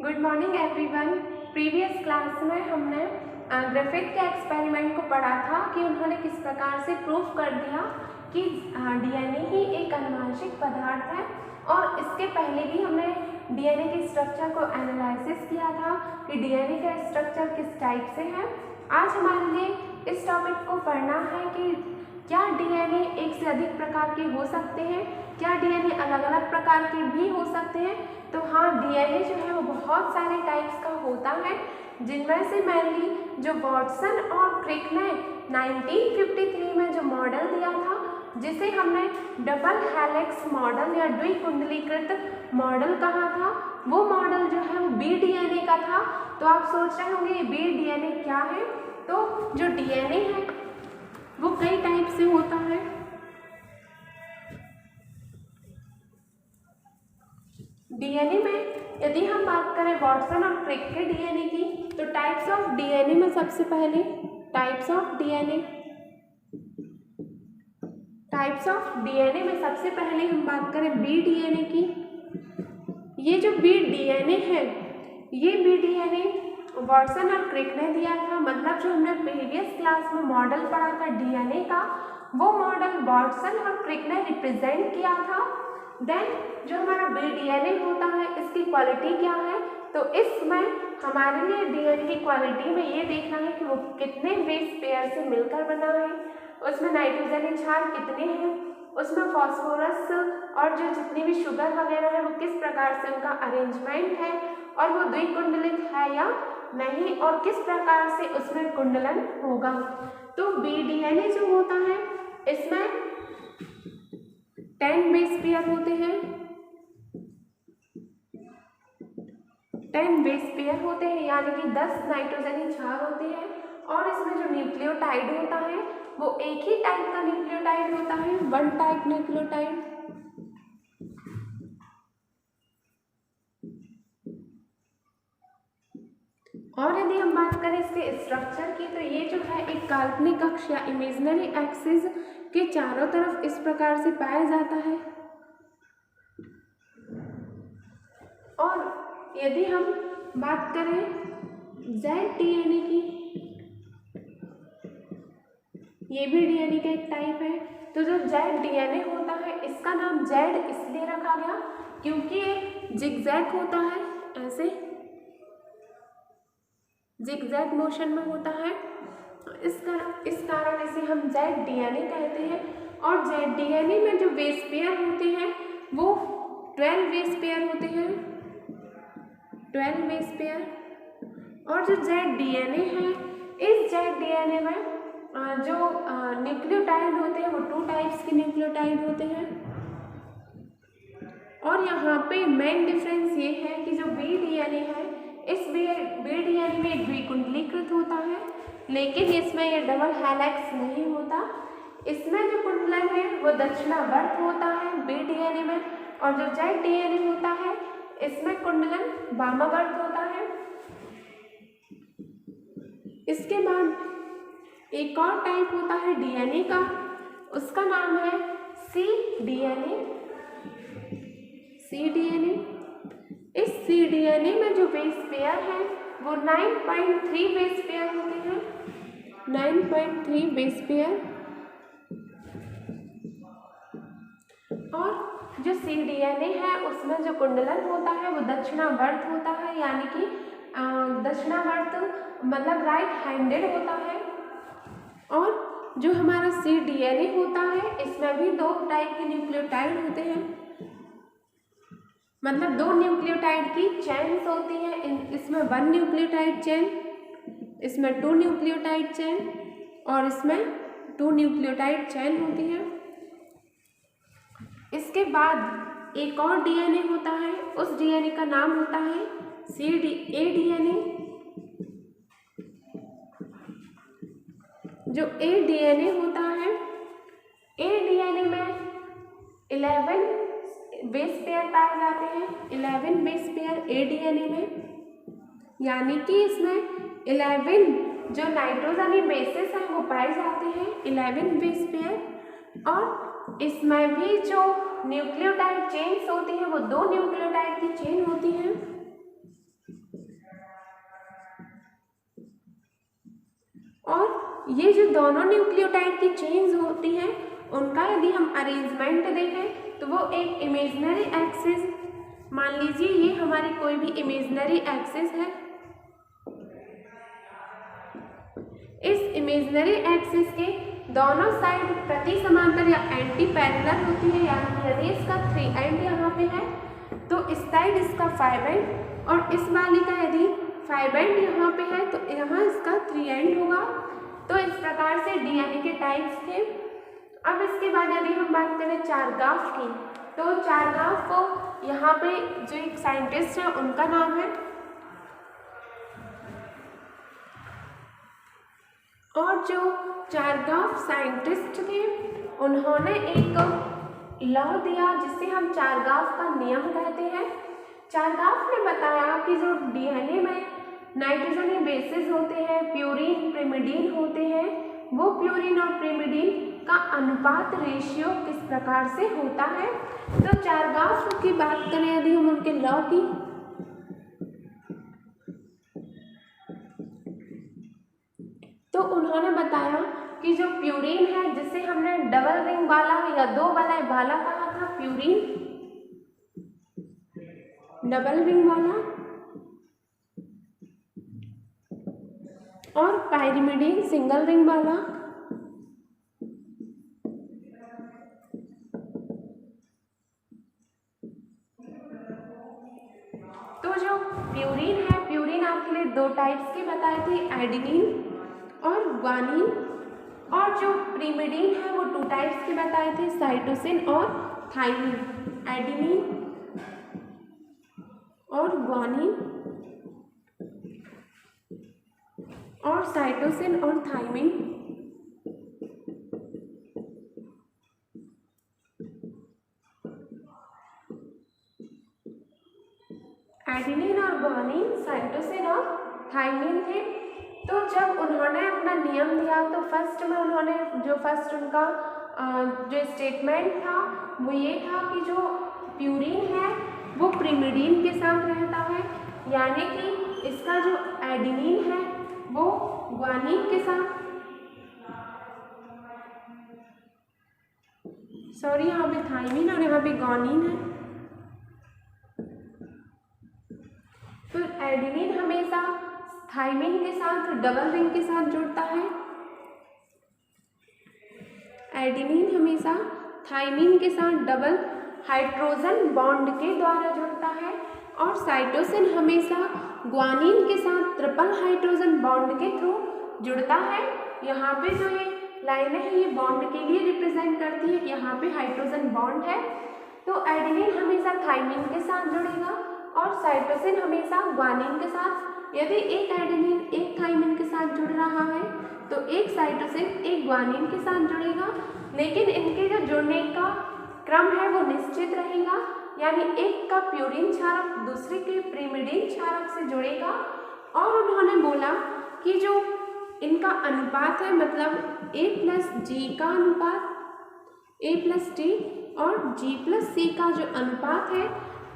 Good morning everyone. Previous class में हमने Griffith के एक्सपेरिमेंट को पढ़ा था कि उन्होंने किस प्रकार से प्रूव कर दिया कि डीएनए ही एक आनुवंशिक पदार्थ है। और इसके पहले भी हमने डीएनए के स्ट्रक्चर को एनालिसिस किया था कि डीएनए का स्ट्रक्चर किस टाइप से है। आज हमारे लिए इस टॉपिक को पढ़ना है कि क्या डीएनए एक से अधिक प्रकार के हो सकते हैं, क्या डीएनए अलग अलग प्रकार के भी हो सकते हैं। तो हाँ, डीएनए जो है वो बहुत सारे टाइप्स का होता है, जिनमें से मेनली जो वॉटसन और क्रिक ने 1953 में जो मॉडल दिया था, जिसे हमने डबल हेलिक्स मॉडल या द्विकुंडलीकृत मॉडल कहा था, वो मॉडल जो है वो बी डीएनए का था। तो आप सोच रहे होंगे बी डीएनए क्या है। तो जो डीएनए है वो कई टाइप से होता है। डीएनए में यदि हम बात करें वॉटसन और क्रिक के डीएनए की, तो टाइप्स ऑफ डीएनए में सबसे पहले टाइप्स ऑफ डीएनए में सबसे पहले हम बात करें बी डीएनए की। ये जो बी डीएनए है, ये बी डीएनए वॉटसन और क्रिक ने दिया था। मतलब जो हमने प्रीवियस क्लास में मॉडल पढ़ा था डीएनए का, वो मॉडल वॉटसन और क्रिक ने रिप्रेजेंट किया था। देन जो हमारा बी डीएनए होता है, इसकी क्वालिटी क्या है, तो इसमें हमारे लिए डीएनए की क्वालिटी में ये देखना है कि वो कितने बेस पेयर से मिलकर बना है, उसमें नाइट्रोजन क्षार कितने हैं, उसमें फॉस्फोरस और जो जितनी भी शुगर वगैरह है वो किस प्रकार से उनका अरेंजमेंट है, और वो द्विकुंडलित है या नहीं, और किस प्रकार से उसमें कुंडलन होगा। तो बी डीएनए जो होता है, इसमें 10 बेस पेयर होते हैं, 10 बेस पेयर होते हैं, यानी कि 10 नाइट्रोजन क्षार होते हैं। और इसमें जो न्यूक्लियोटाइड होता है वो एक ही टाइप का न्यूक्लियोटाइड होता है, वन टाइप न्यूक्लियोटाइड। और यदि हम बात करें इसके स्ट्रक्चर की, तो ये जो है एक काल्पनिक अक्ष या इमेजिनरी एक्सिस के चारों तरफ इस प्रकार से पाया जाता है। और यदि हम बात करें जेड डीएनए की, ये भी डीएनए का एक टाइप है। तो जो जेड डीएनए होता है, इसका नाम जेड इसलिए रखा गया क्योंकि ये जिगजैग होता है, ऐसे जिगजैग मोशन में होता है। इस कारण इसे हम जेड डीएनए कहते हैं। और जेड डीएनए में जो बेस पेयर होते हैं वो 12 बेस पेयर होते हैं, 12 बेस पेयर। और जो जेड डीएनए है, इस जेड डीएनए में जो न्यूक्लियोटाइड होते हैं वो 2 टाइप्स के न्यूक्लियोटाइड होते हैं। और यहाँ पे मेन डिफरेंस ये है कि जो बी डीएनए है, इस बी डीएनए में एक द्विकुंडलीकृत होता है, लेकिन इसमें ये डबल हेलिक्स नहीं होता। इसमें जो कुंडलन है वो दक्षिणावर्त होता है बी डीएनए में, और जो जेड डीएनए होता है इसमें कुंडलन वामावर्त होता है। इसके बाद एक और टाइप होता है डीएनए का, उसका नाम है सी डीएनए। सी डीएनए, इस सी डीएनए में जो बेस पेयर है वो 9.3 बेस पेयर होते हैं, 9.3 बेस पेयर। और जो सी डीएनए है उसमें जो कुंडलन होता है वो दक्षिणावर्त होता है, यानी कि दक्षिणावर्त मतलब राइट हैंडेड होता है। और जो हमारा सी डीएनए होता है, इसमें भी 2 टाइप के न्यूक्लियोटाइड होते हैं, मतलब 2 न्यूक्लियोटाइड की चेन्स होती हैं। इसमें 1 न्यूक्लियोटाइड चेन, इसमें 2 न्यूक्लियोटाइड चेन, और इसमें 2 न्यूक्लियोटाइड चेन होती है। इसके बाद एक और डीएनए होता है, उस डीएनए का नाम होता है ए डीएनए। जो ए डीएनए होता है, ए डीएनए में 11 बेस पेयर पाए जाते हैं, 11 बेस पेयर ए डीएनए में, यानी कि इसमें 11 जो नाइट्रोजनी बेसिस हैं वो पाए जाते हैं, 11 बेस पेयर। और इसमें भी जो न्यूक्लियोटाइड चेन्स होती हैं वो 2 न्यूक्लियोटाइड की चेन होती हैं। ये जो दोनों न्यूक्लियोटाइड की चेन्स होती हैं उनका यदि हम अरेंजमेंट देखें तो वो एक इमेजिनरी एक्सिस, मान लीजिए ये हमारी कोई भी इमेजिनरी एक्सिस है। इस इमेजिनरी एक्सिस के दोनों साइड प्रति समांतर या एंटी पैरेलल होती है, यानी यदि इसका 3 एंड यहाँ पे है तो इस साइड इसका 5 एंड और इस वाली का यदि 5 एंड यहाँ पे है तो यहाँ इसका 3 एंड होगा। तो इस प्रकार से डीएनए के टाइप्स थे। अब इसके बाद यदि हम बात करें चारगाफ की, तो चारगाफ को यहाँ पे जो एक साइंटिस्ट है उनका नाम है, और जो चारगाफ साइंटिस्ट थे उन्होंने एक लॉ दिया जिसे हम चारगाफ का नियम कहते हैं। चारगाफ ने बताया कि जो डीएनए में नाइट्रोजनी बेसिस होते हैं, प्यूरिन, प्रिमिडीन होते हैं, वो प्यूरिन और प्रिमिडीन का अनुपात रेशियो किस प्रकार से होता है। तो चारगाफ की बात करें यदि हम उनके लॉ की, तो उन्होंने बताया कि जो प्यूरिन है, जिसे हमने डबल रिंग वाला या 2 वाला वाला कहा था, प्यूरिन डबल रिंग वाला, और पाइरिमिडीन सिंगल रिंग वाला। तो जो प्यूरिन है, प्यूरिन आपके लिए 2 टाइप्स की बताई थी, एडेनिन और ग्वानिन, और जो प्रिमिडीन है वो 2 टाइप्स के बताए थे, साइटोसिन और थाइमिन। एडेनिन और ग्वानिन और साइटोसिन और थाइमिन। एडेनिन और ग्वानिन, साइटोसिन और थाइमिन थे। तो जब उन्होंने अपना नियम दिया तो फर्स्ट में उन्होंने जो फर्स्ट उनका जो स्टेटमेंट था वो ये था कि जो प्यूरिन है वो प्रिमिडीन के साथ रहता है, यानी कि इसका जो एडेनिन है वो ग्वानिन के साथ, सॉरी यहाँ पे थाइमिन और यहाँ पे ग्वानिन है। फिर एडेनिन हमेशा थाइमिन के साथ डबल रिंग के साथ जुड़ता है, एडेनिन हमेशा थाइमिन के साथ डबल हाइड्रोजन बॉन्ड के द्वारा जुड़ता है, और साइटोसिन हमेशा ग्वानिन के साथ ट्रिपल हाइड्रोजन बॉन्ड के थ्रू जुड़ता है। यहाँ पे जो ये लाइन है ये बॉन्ड के लिए रिप्रेजेंट करती है, यहाँ पे हाइड्रोजन बॉन्ड है। तो एडेनिन हमेशा थाइमिन के साथ जुड़ेगा और साइटोसिन हमेशा ग्वानिन के साथ। यदि एक एडेनिन एक थाइमिन के साथ जुड़ रहा है तो एक साइटोसिन एक ग्वानिन के साथ जुड़ेगा, लेकिन इनके जो जुड़ने का क्रम है वो निश्चित रहेगा, यानी एक का प्यूरिन क्षारक दूसरे के प्रिमिडीन क्षारक से जुड़ेगा। और उन्होंने बोला कि जो इनका अनुपात है, मतलब A+G का अनुपात, A+T और G+C का जो अनुपात है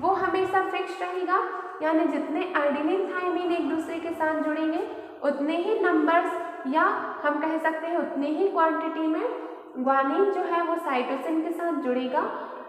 वो हमेशा फिक्स रहेगा, यानी जितने एडेनिन थाइमिन एक दूसरे के साथ जुड़ेंगे उतने ही नंबर्स या हम कह सकते हैं उतने ही क्वांटिटी में ग्वानिन जो है वो साइटोसिन के साथ जुड़ेगा,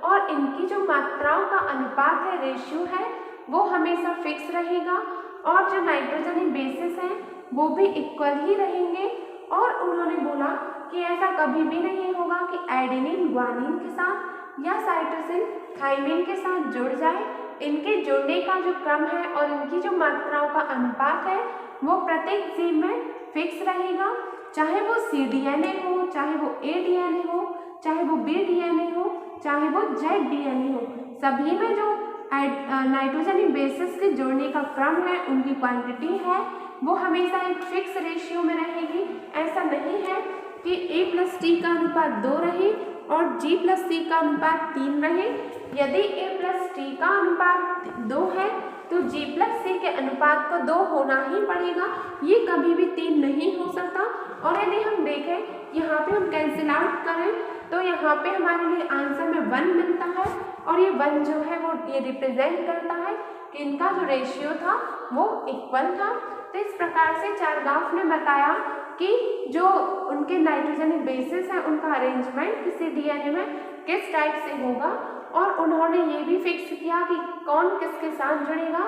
और इनकी जो मात्राओं का अनुपात है, रेशियो है, वो हमेशा फिक्स रहेगा, और जो नाइट्रोजनी बेसिस हैं वो भी इक्वल ही रहेंगे। और उन्होंने बोला कि ऐसा कभी भी नहीं होगा कि एडेनिन ग्वानिन के साथ या साइटोसिन थाइमिन के साथ जुड़ जाए। इनके जुड़ने का जो क्रम है और इनकी जो मात्राओं का अनुपात है वो प्रत्येक जीव में फिक्स रहेगा, चाहे वो cDNA हो, चाहे वो ADNA हो, चाहे वो BDNA हो, चाहे वो ZDNA हो, सभी में जो नाइट्रोजनी बेसिस के जोड़ने का क्रम है, उनकी क्वांटिटी है, वो हमेशा एक फिक्स रेशियो में रहेगी। ऐसा नहीं है कि A+T का अनुपात 2 रहे और G+C का अनुपात 3 रहे। यदि A+T का अनुपात 2 है तो G+C के अनुपात को 2 होना ही पड़ेगा, ये कभी भी 3 नहीं हो सकता। और यदि हम देखें यहाँ पे हम कैंसिल आउट करें तो यहाँ पे हमारे लिए आंसर में 1 मिलता है, और ये 1 जो है वो ये रिप्रेजेंट करता है कि इनका जो रेशियो था वो इक्वल था। तो इस प्रकार से चारगाफ ने बताया कि जो उनके नाइट्रोजनिक बेसिस हैं उनका अरेंजमेंट किसी डीएनए में किस टाइप से होगा, और उन्होंने ये भी फिक्स किया कि कौन किसके साथ जुड़ेगा,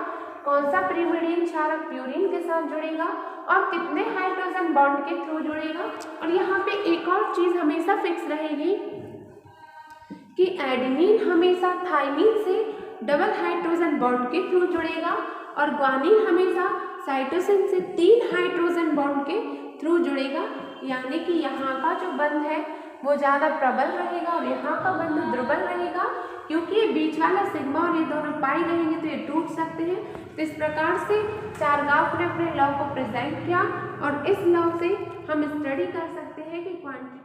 कौन सा प्रीमिडीन क्षारक प्यूरिन के साथ जुड़ेगा और कितने हाइड्रोजन बॉन्ड के थ्रू जुड़ेगा। और यहाँ पे एक और चीज़ हमेशा फिक्स रहेगी कि एडेनिन हमेशा थाइमिन से डबल हाइड्रोजन बॉन्ड के थ्रू जुड़ेगा और ग्वानिन हमेशा साइटोसिन से 3 हाइड्रोजन बॉन्ड के थ्रू जुड़ेगा। यानी कि यहाँ का जो बंध है वो ज़्यादा प्रबल रहेगा और यहाँ का बंध दुर्बल रहेगा, क्योंकि ये बीच वाला सिग्मा और ये दोनों पाई रहेंगे तो ये टूट सकते हैं। तो इस प्रकार से चारगाफ ने अपने लॉ को प्रेजेंट किया और इस लॉ से हम स्टडी कर सकते हैं कि क्वांटिटी